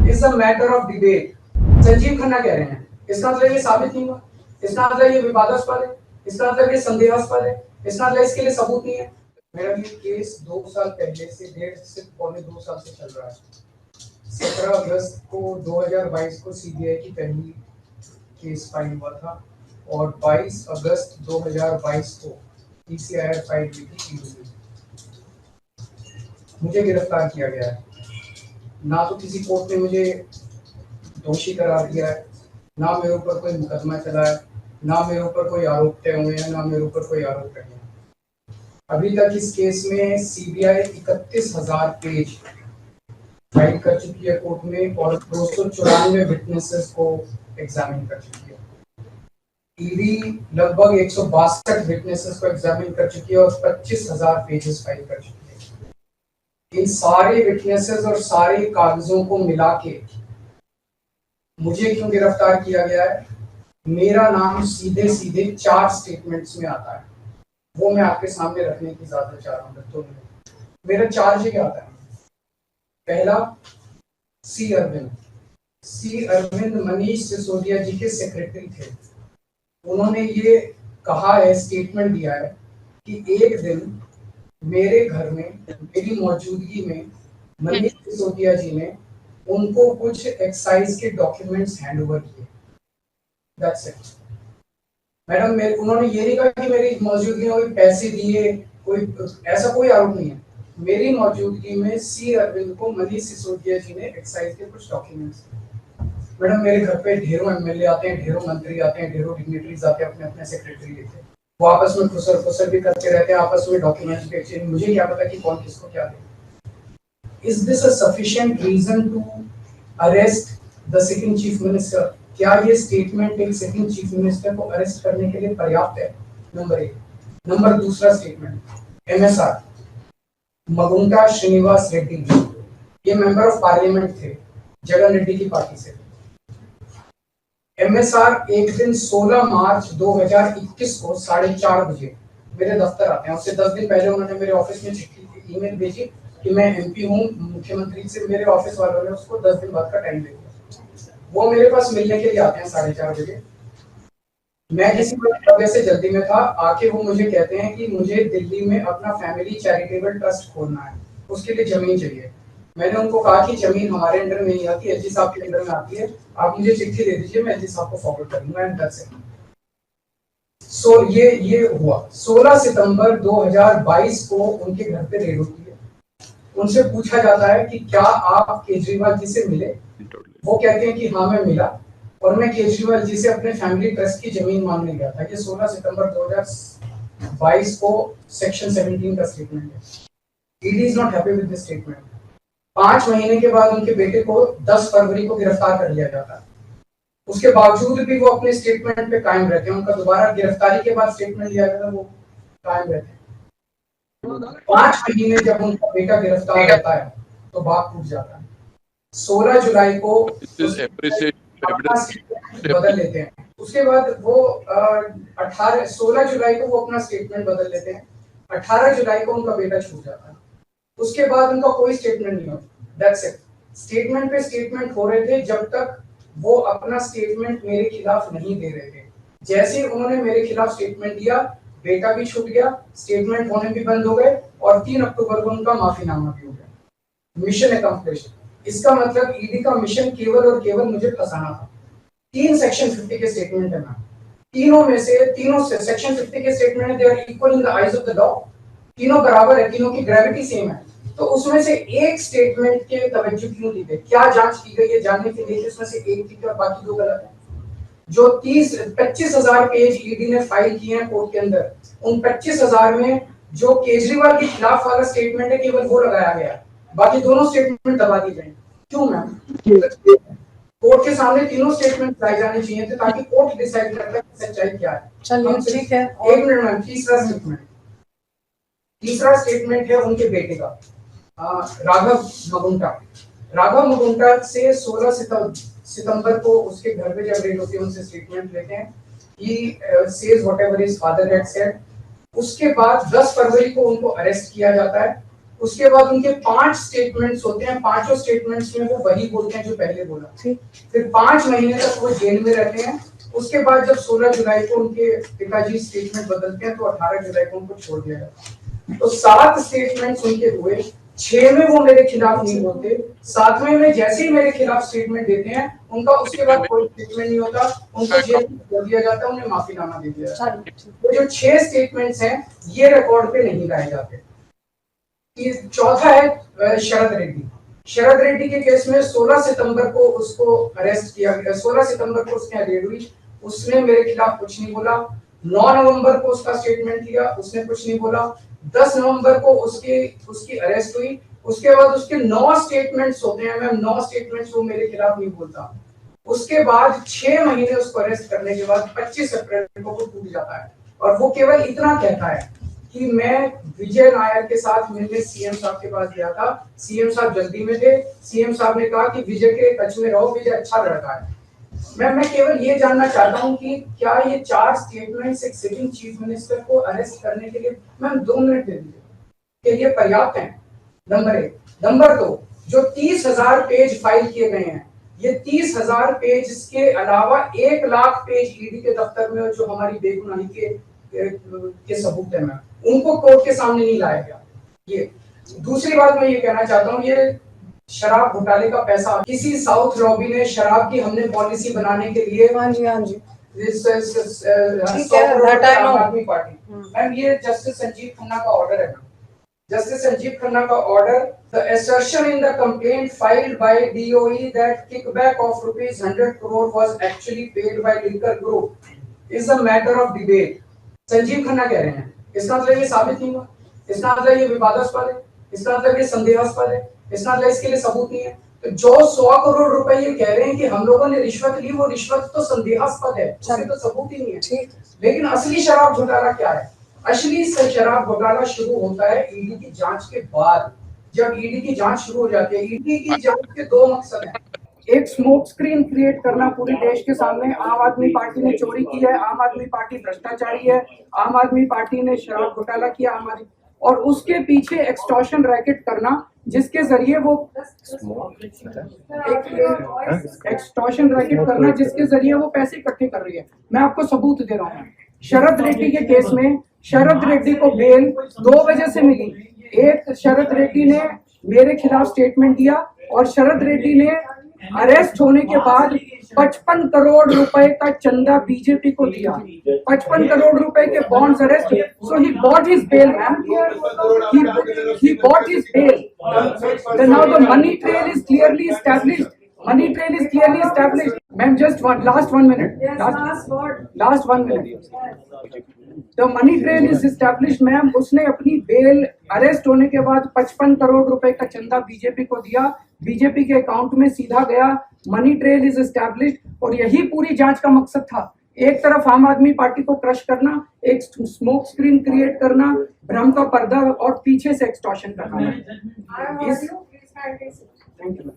Is a matter of debate. Sanjeev Khanna कह रहे हैं, इसका मतलब ये साबित नहीं हुआ, इसका मतलब ये विवादास्पद है, इसका मतलब ये संदेहास्पद है, इसका मतलब इसके लिए सबूत नहीं है। मेरा ये केस 2 साल पहले से, 1.5 से पौने 2 साल से चल रहा है। 17 अगस्त को 2022 को सीबीआई की पहली केस फाइल हुआ था और 22 अगस्त 2022 को पीसीआर फाइल हुई थी ईडी। मुझे गिरफ्तार किया गया है, ना तो किसी कोर्ट ने मुझे दोषी करार दिया है, ना मेरे ऊपर कोई मुकदमा चला है, ना मेरे ऊपर कोई आरोप तय हुए हैं, ना मेरे ऊपर कोई आरोप नहीं है। अभी तक इस केस में सीबीआई 31,000 पेज फाइल कर चुकी है कोर्ट में और 294 विटनेसेस को एग्जामिन कर चुकी है। ईडी लगभग 162 विटनेसेस को एग्जामिन कर चुकी है और 25,000 पेजेस फाइल कर चुकी है। इन सारे विटनेसेस और सारे कागजों को मिला के मुझे क्यों गिरफ्तार किया गया है? मेरा नाम सीधे सीधे 4 स्टेटमेंट्स में आता है, वो मैं आपके सामने रखने की इजाजत चाह रहा हूँ। तो मेरा चार्ज क्या आता है? पहला, सी अरविंद मनीष सिसोदिया जी के सेक्रेटरी थे। उन्होंने ये कहा है, स्टेटमेंट दिया है कि एक दिन मेरे घर में मेरी मौजूदगी में मनीष सिसोदिया जी ने उनको कुछ एक्साइज के डॉक्यूमेंट्स हैंड ओवर किए। That's it madam. उन्होंने ये नहीं कहा कि मेरी मौजूदगी में पैसे दिए, कोई ऐसा कोई आरोप नहीं है। मेरी मौजूदगी में सी अरविंद को मनीष सिसोदिया जी ने एक्साइज के कुछ डॉक्यूमेंट्स दिए। मैडम, मेरे घर पे ढेरों एमएलए आते हैं, ढेरों मंत्री आते हैं, ढेरों डिग्निटरीज आते हैं, अपने अपने सेक्रेटरी लेते हैं, वो आपस में खुसर भी करते रहते हैं, आपस में डॉक्यूमेंट्स भी एक्सचेंज। मुझे क्या पता कि कौन किसको क्या दे। Is this a sufficient reason to arrest the sitting chief minister? क्या ये स्टेटमेंट एक सिटिंग चीफ मिनिस्टर को अरेस्ट करने के लिए पर्याप्त है? नंबर 1। नंबर दूसरा स्टेटमेंट, एमएसआर मगुंटा श्रीनिवास रेड्डी, ये मेंबर ऑफ पार्लियामेंट थे, जगन रेड्डी की पार्टी से। एमएसआर एक दिन 16 मार्च 2021 को 4:30 बजे मेरे दफ्तर आते हैं। उससे 10 दिन पहले उन्होंने मेरे ऑफिस में चिट्ठी ईमेल भेजी कि मैं एमपी हूँ, मुख्यमंत्री से। मेरे ऑफिस वालों ने उसको 10 दिन बाद का टाइम दे दिया। वो मेरे पास मिलने के लिए आते हैं 4:30 बजे। मैं किसी वजह से जल्दी में था, आके वो मुझे कहते हैं कि मुझे दिल्ली में अपना फैमिली चैरिटेबल ट्रस्ट खोलना है, उसके लिए जमीन चाहिए। मैंने उनको कहा कि जमीन हमारे अंडर में नहीं आती, एलजी साहब के अंडर में आती है, आप मुझे चिट्ठी दे दीजिए, मैं एलजी साहब को फॉरवर्ड कर दूंगा। And that's it. सो ये हुआ। 16 सितंबर 2022 को उनके घर पे रेड होती है। उनसे पूछा जाता है कि क्या आप केजरीवाल जी से मिले? वो कहते हैं कि हाँ मैं मिला और मैं केजरीवाल जी से अपने फैमिली ट्रस्ट की जमीन मांगने गया था। ये 16 सितंबर 2022 को सेक्शन 17 का स्टेटमेंट है। ED is not happy with this statement. 5 महीने के बाद उनके बेटे को 10 फरवरी को गिरफ्तार कर लिया जाता है। उसके बावजूद भी वो अपने स्टेटमेंट पे कायम रहते हैं। उनका दोबारा गिरफ्तारी के बाद स्टेटमेंट लिया गया था, वो कायम रहते हैं। 5 महीने जब उनका बेटा गिरफ्तार रहता है तो बात टूट जाता है। 16 जुलाई को बदल लेते हैं। उसके बाद वो 16 जुलाई को वो अपना स्टेटमेंट बदल लेते हैं। 18 जुलाई को उनका बेटा छूट जाता है। उसके बाद उनका कोई स्टेटमेंट नहीं होता। That's it. स्टेटमेंट पे स्टेटमेंट हो रहे थे जब तक वो अपना स्टेटमेंट मेरे खिलाफ नहीं दे रहे थे। जैसे उन्होंने मेरे खिलाफ स्टेटमेंट दिया, बेटा भी छूट गया, स्टेटमेंट होने भी बंद हो गए और 3 अक्टूबर को उनका माफीनामा भी हो गया। Mission accomplished. इसका मतलब ईडी का मिशन केवल और केवल मुझे फंसाना था। 3 सेक्शन 50 के स्टेटमेंट है मैम। तीनों से सेक्शन 50 के स्टेटमेंट है, they are equal in the eyes of the law. तीनों बराबर है, तीनों की ग्रेविटी सेम है। तो उसमें से एक स्टेटमेंट के तवज्जो क्यों दी गई? क्या जांच की गई है जानने के लिए उसमें से एक ठीक है और बाकी 2 गलत है? जो 25,000 पेज ईडी ने फाइल किए हैं कोर्ट के अंदर, उन 25,000 में जो केजरीवाल के खिलाफ वाला स्टेटमेंट है केवल वो लगाया गया, बाकी दोनों स्टेटमेंट दबा दी गई। क्यों मैम? कोर्ट के सामने तीनों स्टेटमेंट लाए जाने चाहिए थे ताकि कोर्ट डिसाइड कर ले सच्चाई क्या है। चलिए ठीक है। 1 मिनट मैम। तीसरा स्टेटमेंट है उनके बेटे का, राघव मगुंटा से 16 सितंबर को उसके घर पे जब रेड होती है उनसे स्टेटमेंट लेते हैं। He says whatever his father had said। उसके बाद 10 फरवरी को उनको अरेस्ट किया जाता है उसके बाद उनके 5 स्टेटमेंट्स होते हैं, पांचों स्टेटमेंट्स में वो वही बोलते हैं जो पहले बोला। फिर 5 महीने तक वो जेल में रहते हैं। उसके बाद जब 16 जुलाई को उनके पिताजी स्टेटमेंट बदलते हैं तो 18 जुलाई को उनको छोड़ दिया जाता है। तो 7 स्टेटमेंट्स उनके हुए, 6 में वो मेरे खिलाफ नहीं बोलते, 7वें में जैसे ही मेरे खिलाफ स्टेटमेंट देते हैं उनका उसके बाद कोई स्टेटमेंट नहीं होता, उनको जेल में छोड़ दिया जाता है, उन्हें माफीनामा दे दिया जाता है। तो जो 6 स्टेटमेंट्स हैं ये रिकॉर्ड पे नहीं लाए जाते। चौथा है शरद रेड्डी। शरद रेड्डी के केस में 16 सितंबर को उसको अरेस्ट किया गया, 16 सितंबर को उसकी रेड हुई, उसने मेरे खिलाफ कुछ नहीं बोला। 9 नवंबर को उसका स्टेटमेंट लिया, उसने कुछ नहीं बोला। 10 नवंबर को उसकी अरेस्ट हुई, उसके बाद उसके 9 स्टेटमेंट्स होते हैं मैम, 9 स्टेटमेंट्स वो मेरे खिलाफ नहीं बोलता। उसके बाद 6 महीने उसको अरेस्ट करने के बाद 25 अप्रैल को वो टूट जाता है और वो केवल इतना कहता है कि मैं विजय नायर के साथ मिलने सीएम साहब के पास गया था, सीएम साहब जल्दी में थे, सीएम साहब ने कहा कि विजय के टच में रहो, विजय अच्छा लड़का है। मैं केवल ये जानना चाहता हूं कि क्या ये 4 स्टेटमेंट्स एक सिटिंग चीफ मिनिस्टर को अरेस्ट करने के लिए मैम 2 मिनट दे दीजिए, कि ये पर्याप्त है? नंबर 1। नंबर 2, जो 30,000 पेज फाइल किए गए हैं, ये 30,000 पेज के अलावा 1 लाख पेज ईडी के दफ्तर में जो हमारी बेगुनाही के सबूत है मैम, उनको कोर्ट के सामने नहीं लाया गया। ये दूसरी बात मैं ये कहना चाहता हूँ, ये शराब घोटाले का पैसा किसी साउथ लॉबी ने शराब की हमने पॉलिसी बनाने के लिए आम आदमी पार्टी मैम, ये जस्टिस संजीव खन्ना का ऑर्डर है। Justice Sanjeev Khanna ka order, the assertion in the complaint filed by DOE that kickback of rupees 100 crore was actually paid by liquor group is a matter of debate. Sanjeev Khanna कह रहे हैं, इसका मतलब ये साबित नहीं हुआ, इसका मतलब ये विवादास्पद है, इसका मतलब ये संदेहास्पद है, इसका मतलब इसके लिए सबूत नहीं है। तो जो 100 करोड़ रुपए ये कह रहे हैं कि हम लोगों ने रिश्वत ली, वो रिश्वत तो संदेहास्पद है, उसके तो सबूत ही नहीं है। लेकिन असली शराब घोटाला क्या है? असली शराब घोटाला शुरू होता है ईडी की जांच के बाद। जब ईडी की जांच शुरू हो जाती है, ईडी की जांच के 2 मकसद हैं। एक स्मोक स्क्रीन क्रिएट करना पूरे देश के सामने, आम आदमी पार्टी ने चोरी की है, आम आदमी पार्टी भ्रष्टाचारी है, आम आदमी पार्टी ने शराब घोटाला किया, और उसके पीछे एक्सटॉर्शन रैकेट करना, जिसके जरिए वो एक्सटॉर्शन रैकेट करना जिसके जरिए वो पैसे इकट्ठे कर रही है। मैं आपको सबूत दे रहा हूँ। शरद रेड्डी के केस में शरद रेड्डी को बेल 2 वजह से मिली। एक, शरद रेड्डी ने मेरे खिलाफ स्टेटमेंट दिया और शरद रेड्डी ने अरेस्ट होने के बाद 55 करोड़ रुपए का चंदा बीजेपी को दिया। 55 करोड़ रुपए के bonds arrest, so he bought his bail ma'am, he bought his bail. Then now the money trail is clearly established. Money trail is clearly established. Ma'am, just last 1 minute. Last 1 minute. The money trail is established, ma'am. उसने अपनी bell arrest होने के बाद 55 करोड़ रुपए का चंदा BJP को दिया, बीजेपी के अकाउंट में सीधा गया। मनी ट्रेल इज एस्टैब्लिश्ड और यही पूरी जांच का मकसद था। एक तरफ आम आदमी पार्टी को क्रश करना, एक स्मोक स्क्रीन क्रिएट करना, भ्रम का पर्दा और पीछे से एक्सटॉर्शन करना। Thank you.